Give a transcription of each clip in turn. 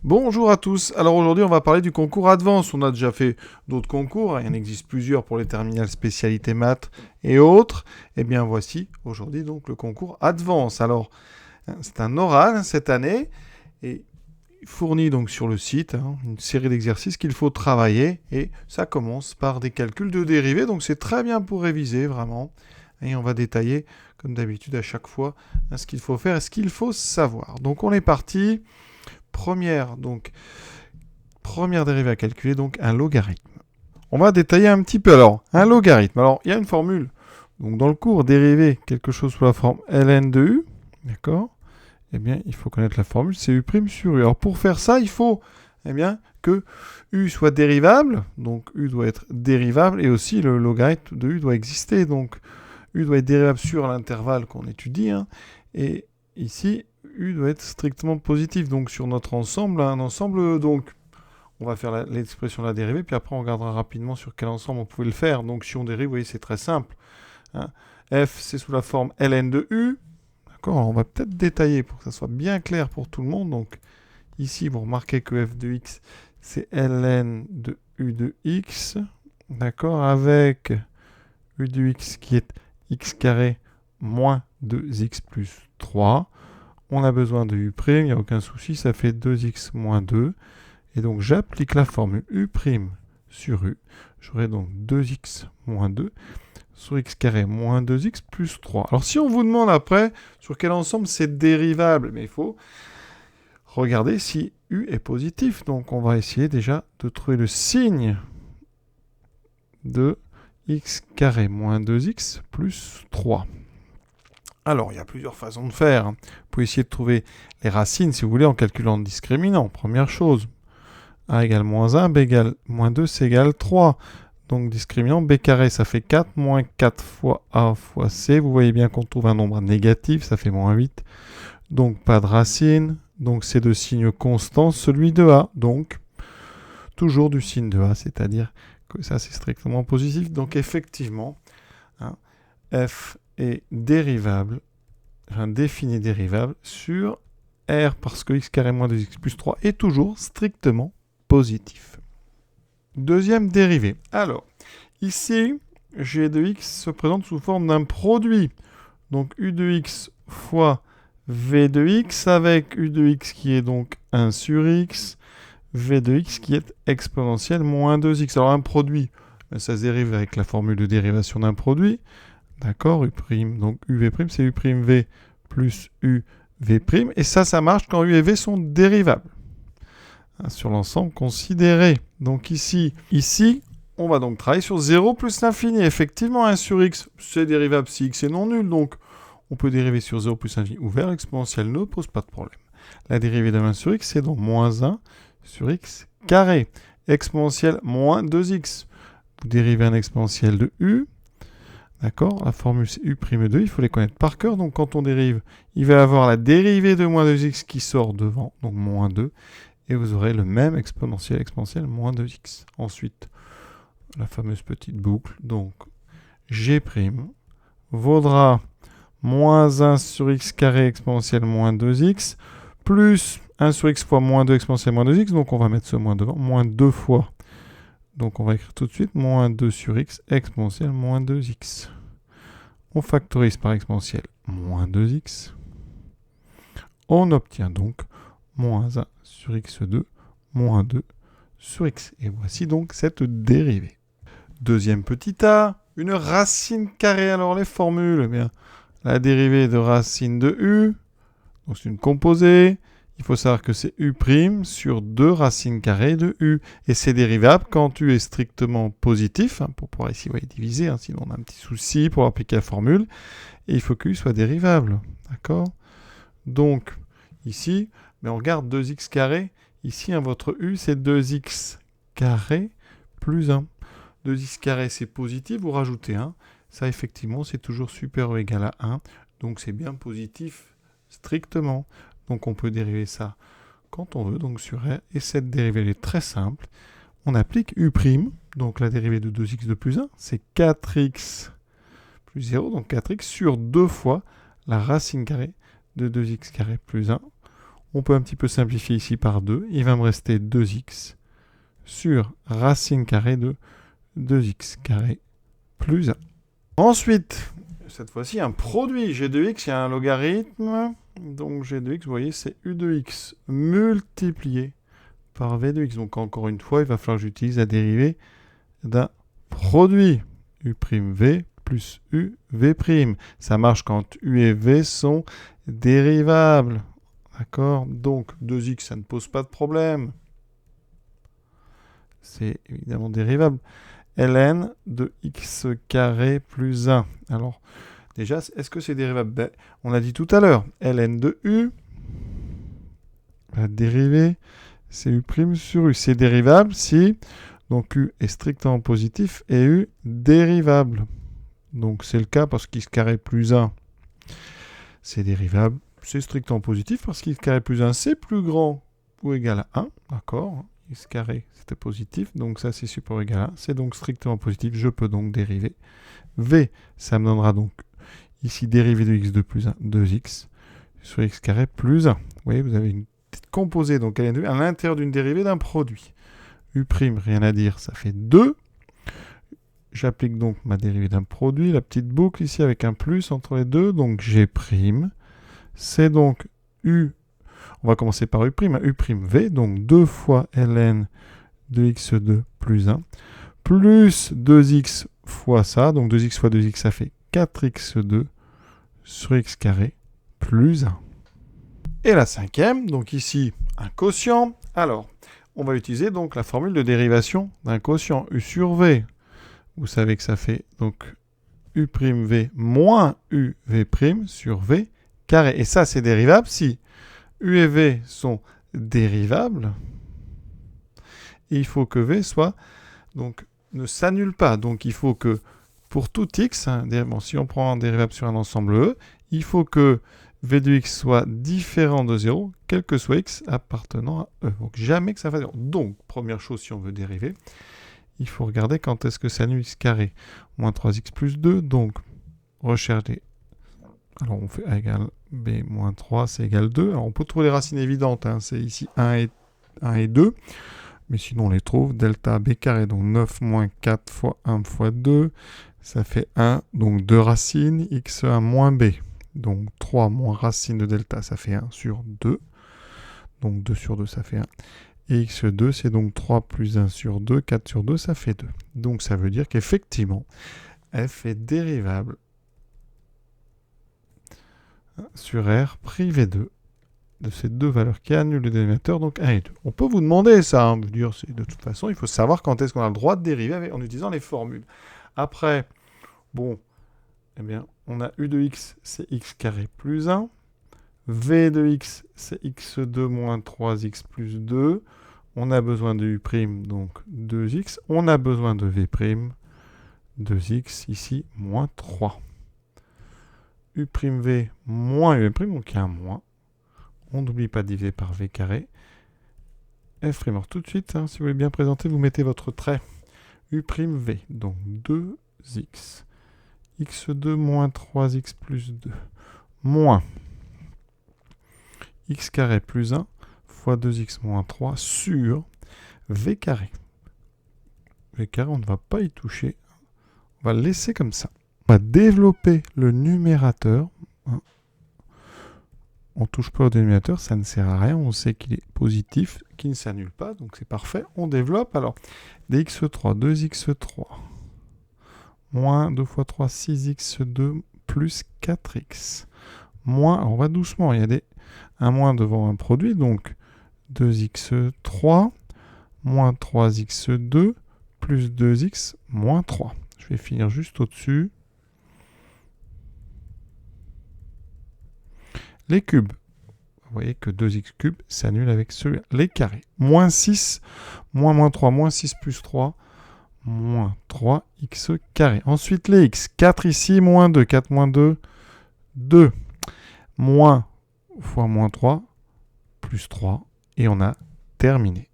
Bonjour à tous. Alors aujourd'hui, on va parler du concours Advance. On a déjà fait d'autres concours. Il y en existe plusieurs pour les terminales spécialités maths et autres. Eh bien, voici aujourd'hui donc le concours Advance. Alors, c'est un oral cette année et il fournit donc sur le site une série d'exercices qu'il faut travailler. Et ça commence par des calculs de dérivés. Donc, c'est très bien pour réviser vraiment. Et on va détailler, comme d'habitude, à chaque fois ce qu'il faut faire et ce qu'il faut savoir. Donc, on est parti. Première dérivée à calculer, donc un logarithme. On va détailler un petit peu alors. Un logarithme. Alors, il y a une formule. Donc, dans le cours, dériver quelque chose sous la forme ln de u. D'accord. Eh bien, il faut connaître la formule, c'est u' sur u. Alors, pour faire ça, il faut que u soit dérivable. Donc, u doit être dérivable et aussi le logarithme de u doit exister. Donc, u doit être dérivable sur l'intervalle qu'on étudie. Et ici, u doit être strictement positif. Donc, sur notre ensemble, un ensemble, donc, on va faire l'expression de la dérivée, puis après, on regardera rapidement sur quel ensemble on pouvait le faire. Donc, si on dérive, vous voyez, c'est très simple. F, c'est sous la forme ln de u. D'accord. On va peut-être détailler pour que ça soit bien clair pour tout le monde. Donc, ici, vous remarquez que f de x, c'est ln de u de x. D'accord. Avec u de x qui est x carré moins 2x plus 3. On a besoin de u', il n'y a aucun souci, ça fait 2x moins 2. Et donc j'applique la formule u' sur u. J'aurai donc 2x moins 2 sur x carré moins 2x plus 3. Alors si on vous demande après sur quel ensemble c'est dérivable, mais il faut regarder si u est positif. Donc on va essayer déjà de trouver le signe de x carré moins 2x plus 3. Alors, il y a plusieurs façons de faire. Vous pouvez essayer de trouver les racines, si vous voulez, en calculant le discriminant. Première chose, a égale moins 1, b égale moins 2, c égale 3. Donc, discriminant, b carré, ça fait 4, moins 4 fois a fois c. Vous voyez bien qu'on trouve un nombre négatif, ça fait moins 8. Donc, pas de racine. Donc, c'est de signe constant, celui de a. Donc, toujours du signe de a, c'est-à-dire que ça, c'est strictement positif. Donc, effectivement, f est dérivable, défini dérivable sur R parce que x carré moins 2x plus 3 est toujours strictement positif. Deuxième dérivée. Alors, ici, g de x se présente sous forme d'un produit. Donc, u de x fois v de x avec u de x qui est donc 1 sur x, v de x qui est exponentielle moins 2x. Alors, un produit, ça se dérive avec la formule de dérivation d'un produit. D'accord, u', donc uv', c'est u'v plus uv'. Et ça marche quand u et v sont dérivables. Sur l'ensemble considéré. Donc ici, on va donc travailler sur 0 plus l'infini. Effectivement, 1 sur x, c'est dérivable si x est non nul. Donc, on peut dériver sur 0 plus l'infini ouvert. L'exponentielle ne pose pas de problème. La dérivée de 1 sur x, c'est donc moins 1 sur x carré. Exponentielle moins 2x. Vous dérivez un exponentiel de u. D'accord. La formule c'est u'2, il faut les connaître par cœur. Donc quand on dérive, il va y avoir la dérivée de moins 2x qui sort devant, donc moins 2. Et vous aurez le même exponentiel moins 2x. Ensuite, la fameuse petite boucle. Donc g' vaudra moins 1 sur x carré exponentielle moins 2x, plus 1 sur x fois moins 2 exponentielle moins 2x. Donc on va mettre ce moins devant, moins 2 fois. Donc on va écrire tout de suite moins 2 sur x exponentielle moins 2x. On factorise par exponentielle moins 2x. On obtient donc moins 1 sur x2 moins 2 sur x. Et voici donc cette dérivée. Deuxième petit a, une racine carrée. Alors les formules, eh bien, la dérivée de racine de u, donc c'est une composée. Il faut savoir que c'est u' sur 2 racines carrées de u. Et c'est dérivable quand u est strictement positif, pour pouvoir ici diviser, sinon on a un petit souci pour appliquer la formule. Et il faut que u soit dérivable. D'accord. Donc, ici, on regarde 2x carré. Ici, votre u, c'est 2x carré plus 1. 2x carré, c'est positif, vous rajoutez 1. Ça, effectivement, c'est toujours supérieur ou égal à 1. Donc, c'est bien positif strictement. Donc on peut dériver ça quand on veut, donc sur R. Et cette dérivée elle est très simple. On applique u', donc la dérivée de 2x de plus 1, c'est 4x plus 0, donc 4x sur 2 fois la racine carrée de 2x carré plus 1. On peut un petit peu simplifier ici par 2. Il va me rester 2x sur racine carrée de 2x carré plus 1. Ensuite, cette fois-ci, un produit g de x, il y a un logarithme. Donc g de x, vous voyez, c'est u de x multiplié par v de x. Donc encore une fois, il va falloir que j'utilise la dérivée d'un produit. U' v plus u v'. Ça marche quand u et v sont dérivables. D'accord? Donc 2x, ça ne pose pas de problème. C'est évidemment dérivable. ln de x carré plus 1. Alors, déjà, est-ce que c'est dérivable? Ben, on a dit tout à l'heure, ln de u va dériver, c'est u' sur u. C'est dérivable si donc u est strictement positif et u dérivable. Donc c'est le cas parce qu'x carré plus 1, c'est dérivable. C'est strictement positif parce qu'x carré plus 1, c'est plus grand ou égal à 1. D'accord? X carré, c'était positif. Donc ça, c'est supérieur ou égal à 1. C'est donc strictement positif. Je peux donc dériver. V, ça me donnera donc ici dérivée de x de plus 1, 2x sur x carré plus 1. Vous voyez, vous avez une petite composée donc à l'intérieur d'une dérivée d'un produit. U', rien à dire, ça fait 2. J'applique donc ma dérivée d'un produit, la petite boucle ici avec un plus entre les deux, donc G', c'est donc U, on va commencer par U', U'V, donc 2 fois ln de x2 plus 1, plus 2x fois ça, donc 2x fois 2x, ça fait 4x2 sur x carré plus 1. Et la cinquième, donc ici, un quotient. Alors, on va utiliser donc la formule de dérivation d'un quotient U sur V. Vous savez que ça fait donc U'V moins UV' sur V carré. Et ça, c'est dérivable si U et V sont dérivables. Et il faut que V soit, donc, ne s'annule pas. Donc, il faut que, pour tout x, bon, si on prend un dérivable sur un ensemble E, il faut que V de x soit différent de 0, quel que soit x appartenant à E. Donc, jamais que ça fasse 0. Donc, première chose, si on veut dériver, il faut regarder quand est-ce que ça annule x carré. Moins 3x plus 2, donc recherche des... Alors on fait a égale b moins 3, c'est égal 2. Alors on peut trouver les racines évidentes, hein. C'est ici 1 et 2. Mais sinon on les trouve. Delta b carré, donc 9 moins 4 fois 1 fois 2, ça fait 1. Donc 2 racines, x1 moins b. Donc 3 moins racine de delta, ça fait 1 sur 2. Donc 2 sur 2, ça fait 1. Et x2, c'est donc 3 plus 1 sur 2, 4 sur 2, ça fait 2. Donc ça veut dire qu'effectivement, f est dérivable sur R privé 2 de ces deux valeurs qui annulent le dénominateur, donc 1 et 2. On peut vous demander ça, hein, dire, de toute façon, il faut savoir quand est-ce qu'on a le droit de dériver en utilisant les formules. Après, bon, eh bien, on a u de x, c'est x carré plus 1. V de x, c'est x2 moins 3x plus 2. On a besoin de u', donc 2x. On a besoin de v', 2x, ici, moins 3. U'V moins u', donc il y a un moins. On n'oublie pas de diviser par v carré. F', alors tout de suite, hein, si vous voulez bien présenter, vous mettez votre trait. U'V, donc 2x. x2 moins 3x plus 2. Moins x carré plus 1 fois 2x moins 3 sur v carré. V carré, on ne va pas y toucher. On va le laisser comme ça. On va développer le numérateur. On ne touche pas au dénominateur, ça ne sert à rien. On sait qu'il est positif, qu'il ne s'annule pas, donc c'est parfait. On développe alors dx3, 2x3, moins 2 fois 3, 6x2, plus 4x. Moins, alors on va doucement, il y a un moins devant un produit, donc 2x3, moins 3x2, plus 2x, moins 3. Je vais finir juste au-dessus. Les cubes. Vous voyez que 2x cubes s'annule avec celui-là. Les carrés. Moins 6, moins 3, moins 6 plus 3, moins 3x carré. Ensuite, les x. 4 ici, moins 2. 4 moins 2, 2. Moins fois moins 3, plus 3. Et on a terminé.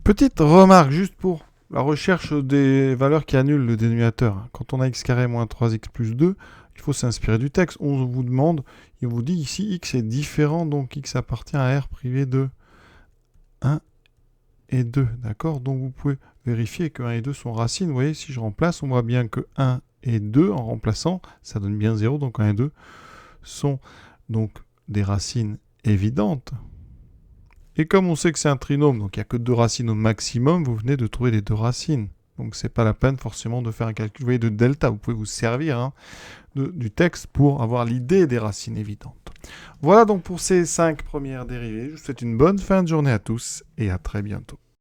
Petite remarque juste pour la recherche des valeurs qui annulent le dénominateur. Quand on a x carré moins 3x plus 2, il faut s'inspirer du texte. On vous demande, il vous dit ici x est différent, donc x appartient à R privé de 1 et 2. D'accord? Donc vous pouvez vérifier que 1 et 2 sont racines. Vous voyez, si je remplace, on voit bien que 1 et 2, en remplaçant, ça donne bien 0. Donc 1 et 2 sont donc des racines évidentes. Et comme on sait que c'est un trinôme, donc il n'y a que 2 racines au maximum, vous venez de trouver les 2 racines. Donc c'est pas la peine forcément de faire un calcul, vous voyez, de delta. Vous pouvez vous servir du texte pour avoir l'idée des racines évidentes. Voilà donc pour ces 5 premières dérivées. Je vous souhaite une bonne fin de journée à tous et à très bientôt.